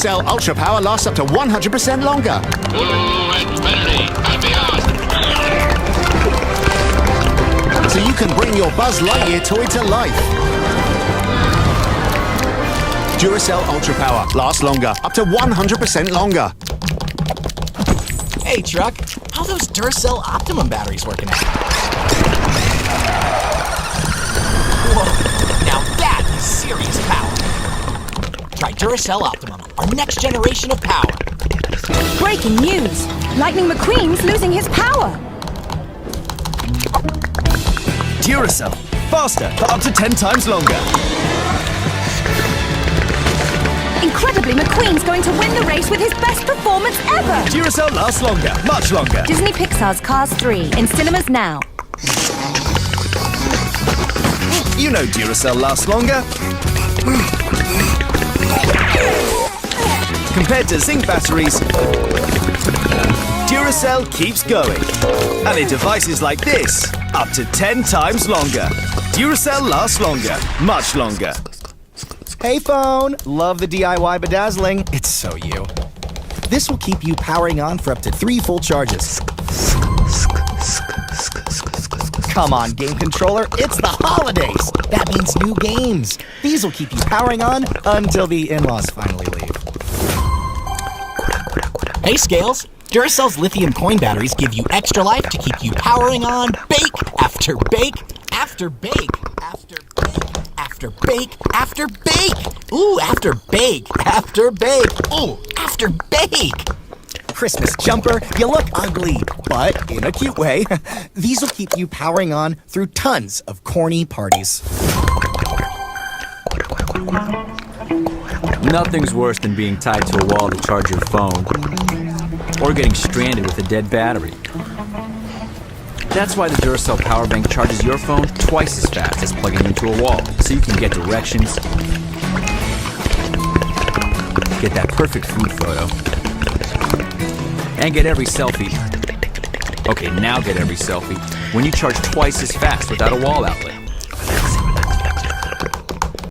Duracell Ultra Power lasts up to 100% longer. To infinity and beyond. So you can bring your Buzz Lightyear toy to life. Duracell Ultra Power lasts longer, up to 100% longer. Hey, Truck, how are those Duracell Optimum batteries working out? Whoa, now that is serious power. Try Duracell Optimum, our next generation of power. Breaking news! Lightning McQueen's losing his power! Duracell, faster, but up to 10 times longer. Incredibly, McQueen's going to win the race with his best performance ever! Duracell lasts longer, much longer. Disney Pixar's Cars 3, in cinemas now. You know Duracell lasts longer. Compared to zinc batteries, Duracell keeps going. And in devices like this, up to 10 times longer. Duracell lasts longer, much longer. Hey phone, love the DIY bedazzling. It's so you. This will keep you powering on for up to 3 full charges. Come on, game controller, it's the holidays. That means new games. These will keep you powering on until the in-laws finally leave. Hey, Scales, Duracell's lithium coin batteries give you extra life to keep you powering on bake after bake after bake after bake after bake after bake. Ooh, after bake after bake. Ooh, after bake. Christmas jumper, you look ugly, but in a cute way. These will keep you powering on through tons of corny parties. Nothing's worse than being tied to a wall to charge your phone, or getting stranded with a dead battery. That's why the Duracell Power Bank charges your phone twice as fast as plugging into a wall, so you can get directions, get that perfect food photo, and get every selfie. Okay, now get every selfie when you charge twice as fast without a wall outlet.